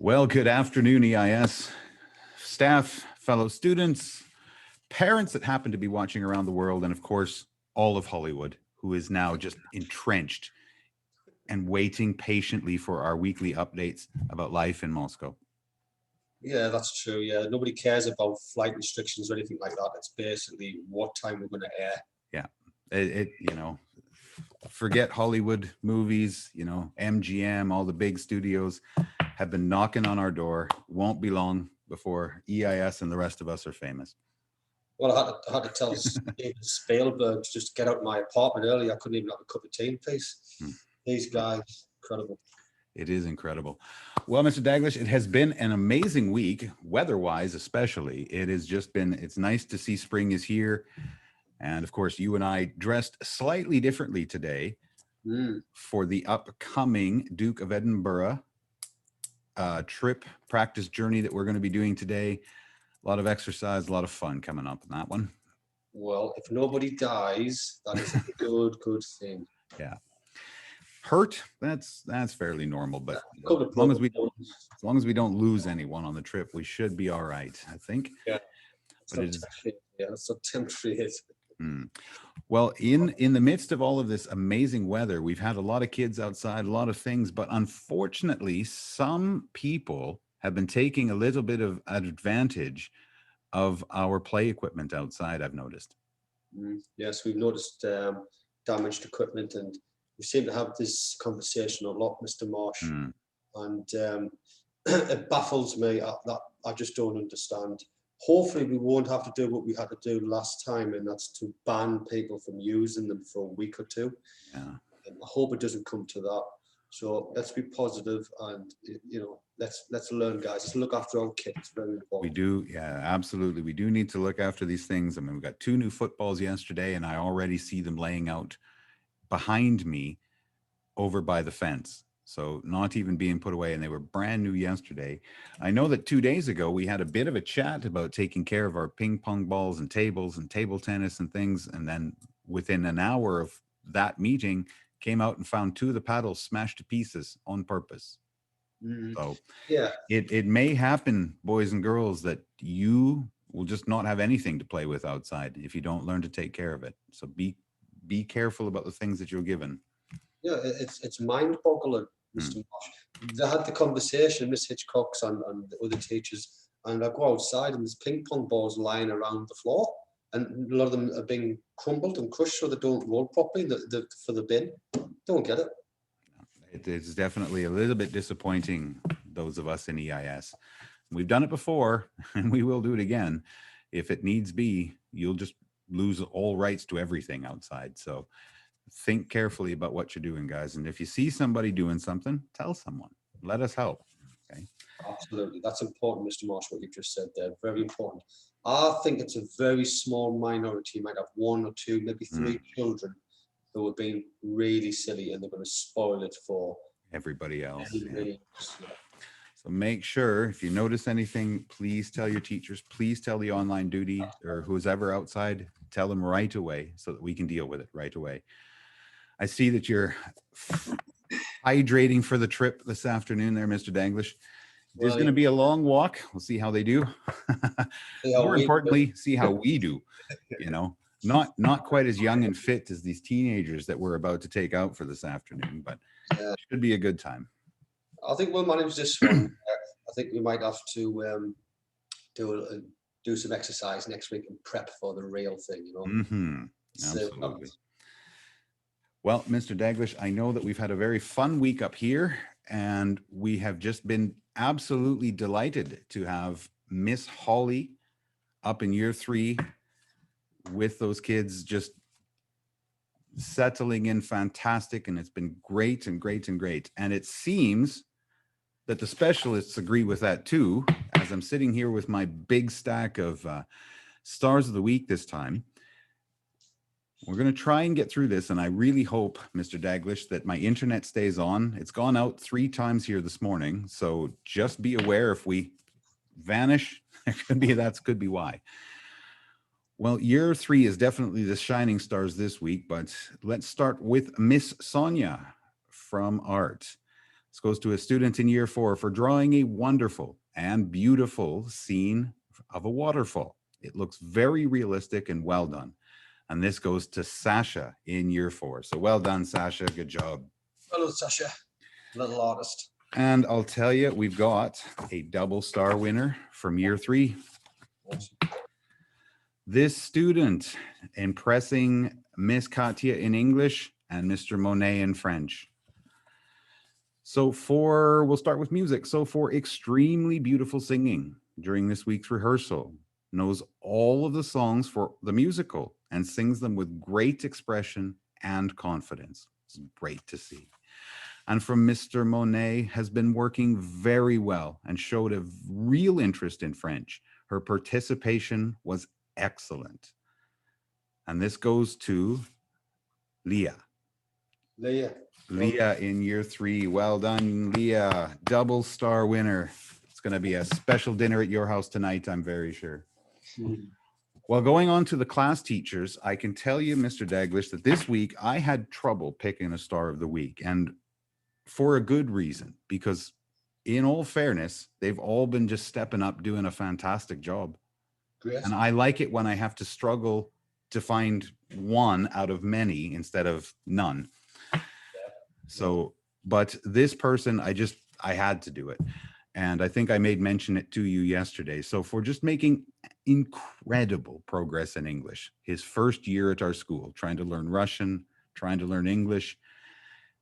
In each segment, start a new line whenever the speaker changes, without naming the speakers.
Well, good afternoon, EIS staff, fellow students, parents that happen to be watching around the world, and of course, all of Hollywood, who is now just entrenched and waiting patiently for our weekly updates about life in Moscow.
Yeah, that's true. Yeah, nobody cares about flight restrictions or anything like that. It's basically what time we're going to air.
Yeah, forget Hollywood movies, MGM, all the big studios have been knocking on our door. Won't be long before EIS and the rest of us are famous.
Well, I had to tell Steven Spielberg to just get out of my apartment early. I couldn't even have a cup of tea in peace. These guys, incredible.
It is incredible. Well, Mr. Daglish, it has been an amazing week, weather-wise especially. It's nice to see spring is here. And of course, you and I dressed slightly differently today for the upcoming Duke of Edinburgh trip practice journey that we're going to be doing today. A lot of exercise, a lot of fun coming up in that one.
Well, if nobody dies, that is a good thing.
Yeah. Hurt, that's fairly normal, but as long as we don't lose anyone on the trip, we should be all right, I think.
Yeah. That's so temporary.
Well, in the midst of all of this amazing weather, we've had a lot of kids outside, a lot of things, but unfortunately, some people have been taking a little bit of advantage of our play equipment outside, I've noticed.
Yes, we've noticed damaged equipment, and we seem to have this conversation a lot, Mr. Marsh, and it baffles me that I just don't understand. Hopefully we won't have to do what we had to do last time, and that's to ban people from using them for a week or two.
Yeah.
And I hope it doesn't come to that. So let's be positive, and let's learn, guys. Let's look after our kids. It's very important.
We do, yeah, absolutely. We do need to look after these things. I mean, we got 2 new footballs yesterday, and I already see them laying out behind me over by the fence. So not even being put away, and they were brand new yesterday. I know that 2 days ago, we had a bit of a chat about taking care of our ping pong balls and tables and table tennis and things. And then within an hour of that meeting, came out and found 2 of the paddles smashed to pieces on purpose. So
yeah,
it may happen, boys and girls, that you will just not have anything to play with outside if you don't learn to take care of it. So be careful about the things that you're given.
Yeah, it's mind-boggling, Mr. Marsh. They had the conversation, Miss Hitchcock's and the other teachers, and I go outside and there's ping pong balls lying around the floor, and a lot of them are being crumbled and crushed so they don't roll properly for the bin. Don't get it.
It is definitely a little bit disappointing, those of us in EIS. We've done it before, and we will do it again. If it needs be, you'll just lose all rights to everything outside. So think carefully about what you're doing, guys. And if you see somebody doing something, tell someone. Let us help. Okay.
Absolutely. That's important, Mr. Marsh, what you just said there. Very important. I think it's a very small minority. You might have 1 or 2, maybe 3 children who are being really silly, and they're going to spoil it for
everybody else.
Yeah.
So make sure, if you notice anything, please tell your teachers, please tell the online duty or who's ever outside, tell them right away so that we can deal with it right away. I see that you're hydrating for the trip this afternoon there, Mr. Danglish. There's going to be a long walk. We'll see how they do. More importantly, see how we do, not quite as young and fit as these teenagers that we're about to take out for this afternoon, but it should be a good time.
I think we'll manage this one. I think we might have to do some exercise next week and prep for the real thing,
Absolutely. Well, Mr. Daglish, I know that we've had a very fun week up here, and we have just been absolutely delighted to have Miss Holly up in year 3 with those kids just settling in fantastic, and it's been great and great and great. And it seems that the specialists agree with that too, as I'm sitting here with my big stack of stars of the week this time. We're going to try and get through this, and I really hope, Mr. Daglish, that my internet stays on. It's gone out 3 times here this morning, so just be aware if we vanish, that could be why. Well, year 3 is definitely the shining stars this week, but let's start with Miss Sonia from art. This goes to a student in year 4 for drawing a wonderful and beautiful scene of a waterfall. It looks very realistic and well done. And this goes to Sasha in year 4. So well done, Sasha. Good job.
Hello, Sasha, little artist.
And I'll tell you, we've got a double star winner from year 3.
Awesome.
This student impressing Miss Katya in English and Mr. Monet in French. So we'll start with music. So for extremely beautiful singing during this week's rehearsal, knows all of the songs for the musical and sings them with great expression and confidence. It's great to see. And from Mr. Monet, has been working very well and showed a real interest in French. Her participation was excellent. And this goes to Leah. Leah in year 3. Well done, Leah. Double star winner. It's going to be a special dinner at your house tonight, I'm very sure. Well, going on to the class teachers, I can tell you, Mr. Daglish, that this week I had trouble picking a star of the week, and for a good reason, because in all fairness, they've all been just stepping up, doing a fantastic job.
Great.
And I like it when I have to struggle to find one out of many instead of none. So, but this person, I had to do it. And I think I made mention it to you yesterday. So for just making incredible progress in English, his first year at our school, trying to learn Russian, trying to learn English,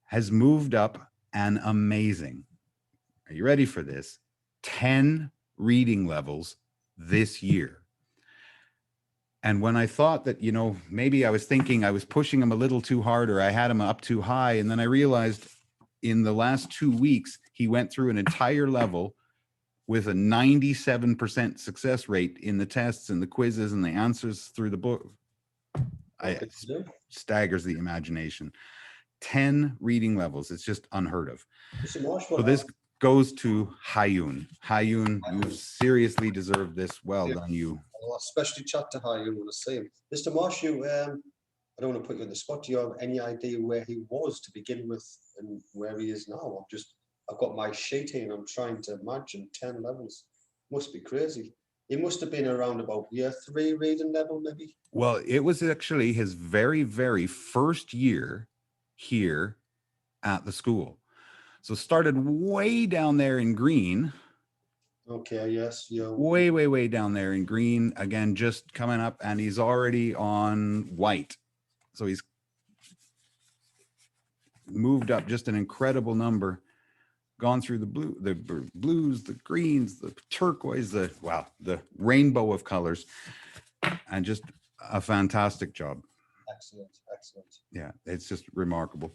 has moved up an amazing, are you ready for this? 10 reading levels this year. And when I thought that, maybe I was thinking I was pushing him a little too hard or I had him up too high. And then I realized in the last 2 weeks, he went through an entire level with a 97% success rate in the tests and the quizzes and the answers through the book. It staggers the imagination. 10 reading levels. It's just unheard of. So this goes to Hayun. Hayun, you seriously deserve this. Well done, you.
I'll especially chat to Hayun when I see him. Mr. Marsh, I don't want to put you on the spot. Do you have any idea where he was to begin with and where he is now? I've got my sheet here and I'm trying to imagine 10 levels. Must be crazy. He must have been around about year 3 reading level, maybe.
Well, it was actually his very, very first year here at the school. So started way down there in green.
Okay, yes. Yeah.
Way, way, way down there in green. Again, just coming up, and he's already on white. So he's moved up just an incredible number. Gone through the blues, the greens, the turquoise, the rainbow of colors, and just a fantastic job.
Excellent, excellent.
Yeah, it's just remarkable.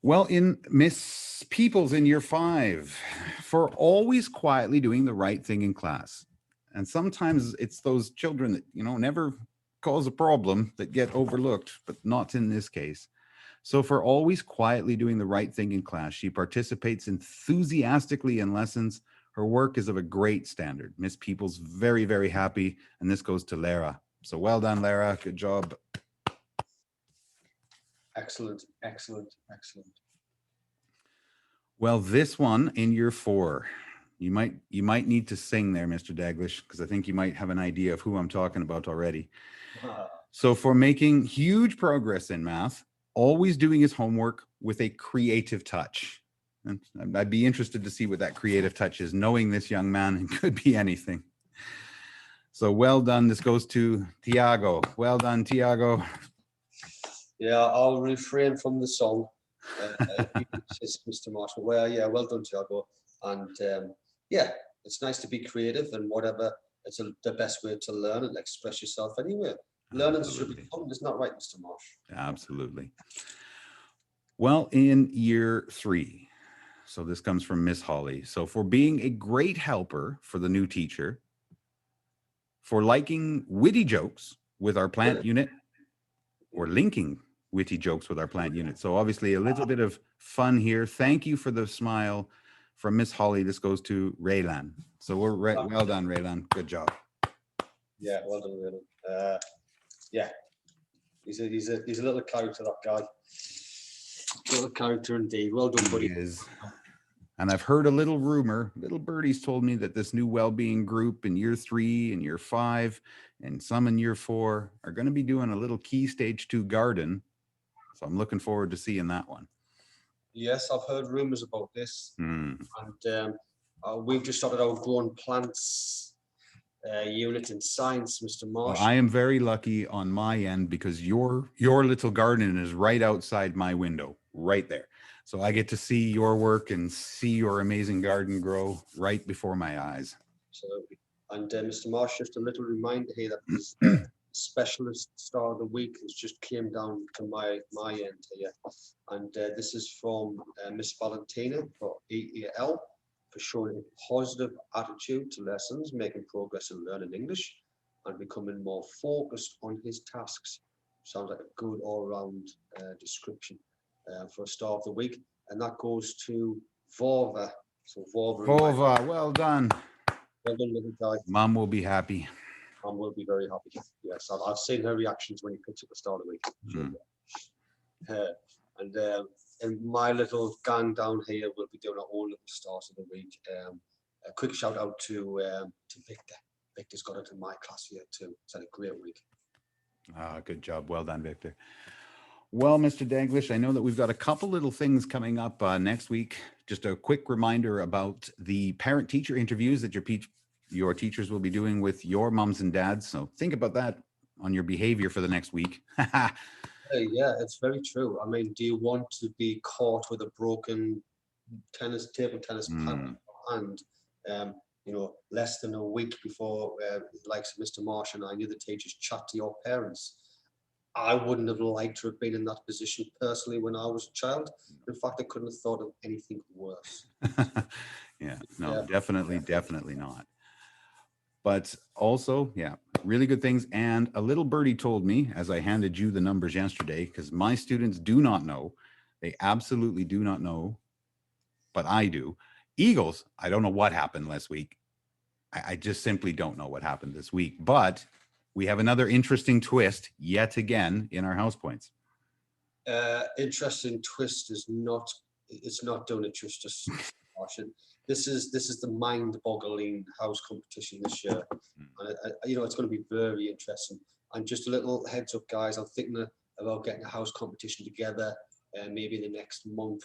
Well, in Miss Peoples in year 5, for always quietly doing the right thing in class. And sometimes it's those children that, never cause a problem that get overlooked, but not in this case. So for always quietly doing the right thing in class, she participates enthusiastically in lessons. Her work is of a great standard. Miss Peoples very, very happy. And this goes to Lara. So well done, Lara. Good job.
Excellent, excellent, excellent.
Well, this one in year 4, you might need to sing there, Mr. Daglish, because I think you might have an idea of who I'm talking about already. So for making huge progress in math, always doing his homework with a creative touch. And I'd be interested to see what that creative touch is, knowing this young man, it could be anything. So well done. This goes to Tiago. Well done, Tiago.
Yeah, I'll refrain from the song. Mr. Marshall. Well, yeah, well done, Tiago. And it's nice to be creative and whatever. It's the best way to learn and express yourself anyway. Learning should be fun, isn't that right, Mr. Marsh?
Absolutely. Well, in year 3, so this comes from Miss Holly. So for being a great helper for the new teacher, for liking witty jokes with our plant unit, or linking witty jokes with our plant unit. So obviously a little bit of fun here. Thank you for the smile from Miss Holly. This goes to Raylan. So we're well done, Raylan. Good job.
Yeah, well done, Raylan. Yeah, he's a little character, that guy. Little character indeed. Well done,
He
buddy.
is. And I've heard a little rumor, little birdies told me that this new well-being group in year 3 and year 5 and some in year 4 are going to be doing a little key stage 2 garden. So I'm looking forward to seeing that one.
Yes, I've heard rumors about this. And we've just started our growing plants unit in science, Mr. Marsh.
Well, I am very lucky on my end because your little garden is right outside my window, right there. So I get to see your work and see your amazing garden grow right before my eyes.
Absolutely. And Mr. Marsh, just a little reminder here that this specialist star of the week has just came down to my end here. And this is from Miss Valentina for EEL for showing a positive attitude to lessons, making progress in learning English and becoming more focused on his tasks. Sounds like a good all-round description for a star of the week. And that goes to Vorva. So
Vorva, well done.
Well done, little guy.
Mom will be happy.
Mom will be very happy. Yes, I've seen her reactions when he picks up the star of the week. And my little gang down here will be doing our own little stars of the week. A quick shout out to Victor. Victor's got into my class here too. It's had a great week.
Good job. Well done, Victor. Well, Mr. Daglish, I know that we've got a couple little things coming up next week. Just a quick reminder about the parent-teacher interviews that your teachers will be doing with your moms and dads. So think about that on your behavior for the next week.
Yeah, it's very true. I mean, do you want to be caught with a broken table tennis paddle and less than a week before like Mr. Marsh and I, the other teachers, chat to your parents? I wouldn't have liked to have been in that position personally when I was a child. In fact, I couldn't have thought of anything worse.
Definitely not. But also, really good things. And a little birdie told me, as I handed you the numbers yesterday, because my students do not know, they absolutely do not know, but I do. Eagles, I don't know what happened last week. I just simply don't know what happened this week. But we have another interesting twist yet again in our house points.
Interesting twist is not, it's not doing it justice. This is the mind-boggling house competition this year, and it's going to be very interesting. And just a little heads up, guys, I'm thinking about getting a house competition together, maybe in the next month,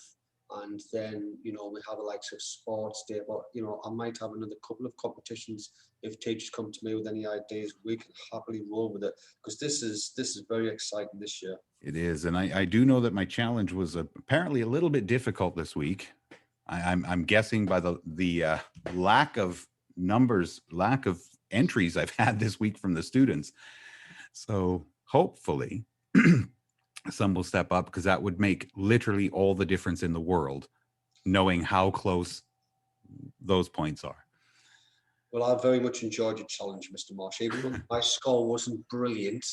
and then we have a sports day. But I might have another couple of competitions if teachers come to me with any ideas. We can happily roll with it because this is very exciting this year. It
is, and I do know that my challenge was apparently a little bit difficult this week. I'm guessing by the lack of numbers, lack of entries I've had this week from the students. So hopefully some will step up, because that would make literally all the difference in the world, knowing how close those points are.
Well, I very much enjoyed your challenge, Mr. Marsh. Even though my score wasn't brilliant,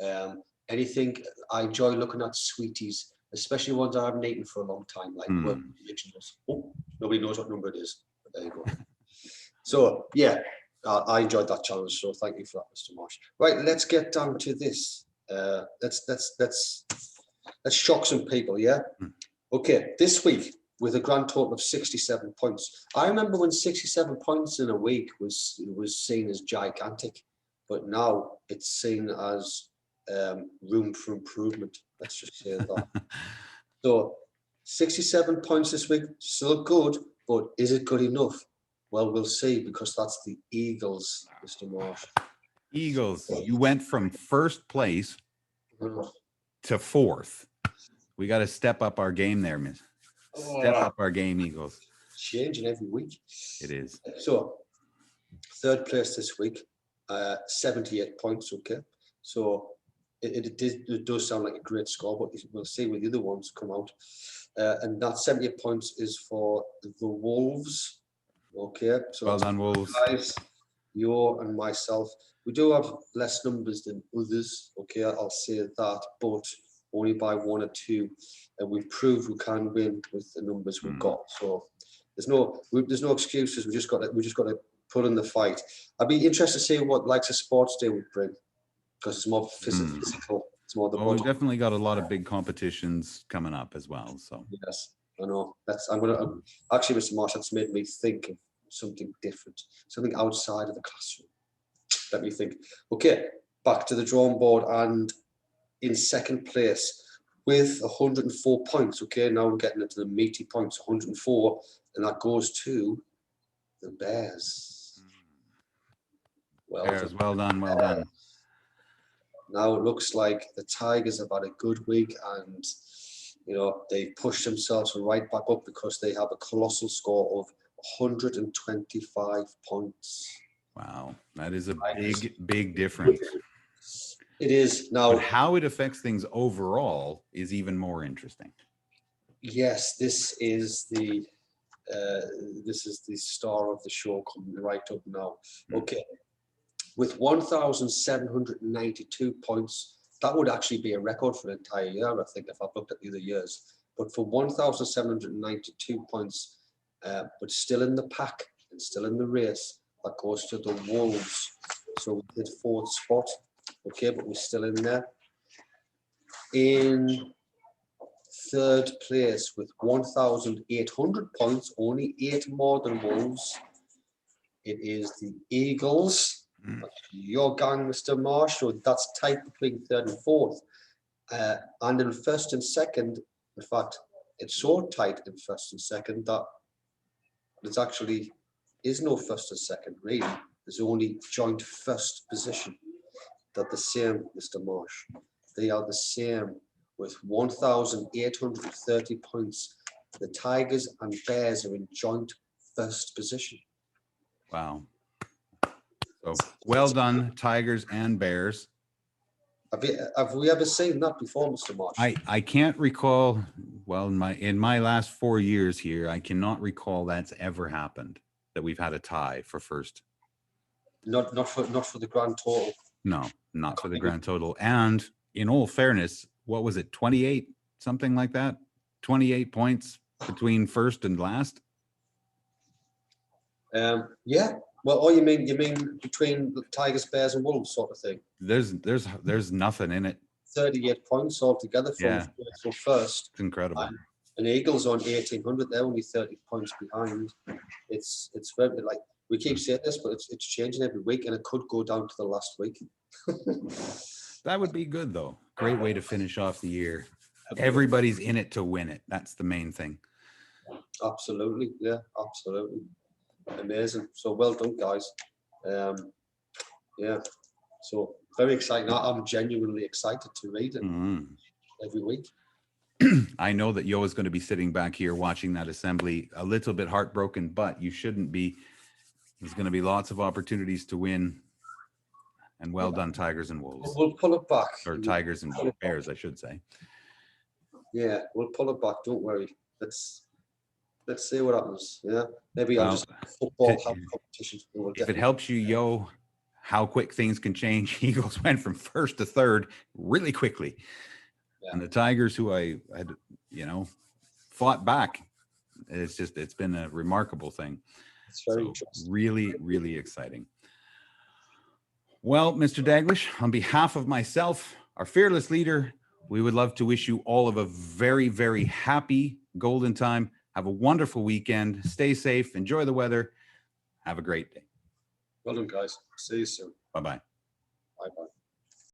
I enjoy looking at sweeties, especially ones I haven't eaten for a long time, like originals. Oh, nobody knows what number it is, but there you go. So yeah, I enjoyed that challenge. So thank you for that, Mr. Marsh. Right, let's get down to this. Let's shock some people. Yeah. Okay, this week with a grand total of 67 points. I remember when 67 points in a week was seen as gigantic, but now it's seen as room for improvement. Let's just say that. So 67 points this week, still good, but is it good enough? Well, we'll see, because that's the Eagles, Mr. Marsh.
Eagles, you went from first place to fourth. We got to step up our game there, miss. Step up our game, Eagles.
Changing every week.
It is.
So third place this week, 78 points. Okay, so it does sound like a great score, but we'll see when the other ones come out. And that 78 points is for the Wolves. Okay, so
well done, Wolves.
Guys, you and myself, we do have less numbers than others. Okay, I'll say that, but only by 1 or 2, and we've proved we can win with the numbers we've got. So there's no excuses. We just got to put in the fight. I'd be interested to see what likes a sports day would bring, because it's more physical. It's more the
Well, we've
budget.
definitely got a lot of big competitions coming up as well. So
Yes, I know. Actually, Mr. Marsh, that's made me think of something different, something outside of the classroom. Let me think. Okay, back to the drawing board, and in second place with 104 points. Okay, now we're getting into the meaty points, 104, and that goes to the Bears. Well
Bears,
done.
well done, well done.
Now it looks like the Tigers have had a good week, and they pushed themselves right back up because they have a colossal score of 125 points.
Wow, that is a big difference.
It is now.
But how it affects things overall is even more interesting.
Yes, this is the star of the show coming right up now. Okay, with 1,792 points, that would actually be a record for an entire year, I think, if I've looked at the other years. But for 1,792 points, but still in the pack and still in the race, that goes to the Wolves. So we did fourth spot, okay, but we're still in there. In third place with 1,800 points, only 8 more than Wolves, it is the Eagles. Your gang, Mr. Marsh, so that's tight between third and fourth. And in first and second, in fact, it's so tight in first and second that there's actually is no first and second, really. There's only joint first position. They're the same, Mr. Marsh. They are the same with 1,830 points. The Tigers and Bears are in joint first position.
Wow. So well done, Tigers and Bears.
Have we ever seen that before, Mr. Marsh?
I can't recall. Well, in my last 4 years here, I cannot recall that's ever happened, that we've had a tie for first.
Not for the grand total.
No, not for the grand total. And in all fairness, what was it? 28, something like that? 28 points between first and last?
Yeah. Well, you mean between the Tigers, Bears, and Wolves sort of thing?
There's nothing in it.
38 points altogether from first.
It's incredible.
And Eagles on 1,800. They're only 30 points behind. It's very, like we keep saying this, but it's changing every week, and it could go down to the last week.
That would be good, though. Great way to finish off the year. Everybody's in it to win it. That's the main thing.
Absolutely. Yeah, absolutely. Amazing. So well done, guys. Yeah. So very exciting. I'm genuinely excited to read it every week.
I know that Yo is going to be sitting back here watching that assembly, a little bit heartbroken, but you shouldn't be. There's going to be lots of opportunities to win. And well done, Tigers and Wolves.
We'll pull it back.
Or Tigers and Bears, I should say. Yeah,
we'll pull it back. Don't worry. Let's see what happens. Yeah, maybe I'll just football competition.
If it helps you, Yo, how quick things can change. Eagles went from first to third really quickly. Yeah. And the Tigers, who I had, fought back, it's been a remarkable thing.
It's very interesting.
Really, really exciting. Well, Mr. Daglish, on behalf of myself, our fearless leader, we would love to wish you all of a very, very happy golden time. Have a wonderful weekend. Stay safe. Enjoy the weather. Have a great day.
Well done, guys. See you soon.
Bye-bye.
Bye-bye.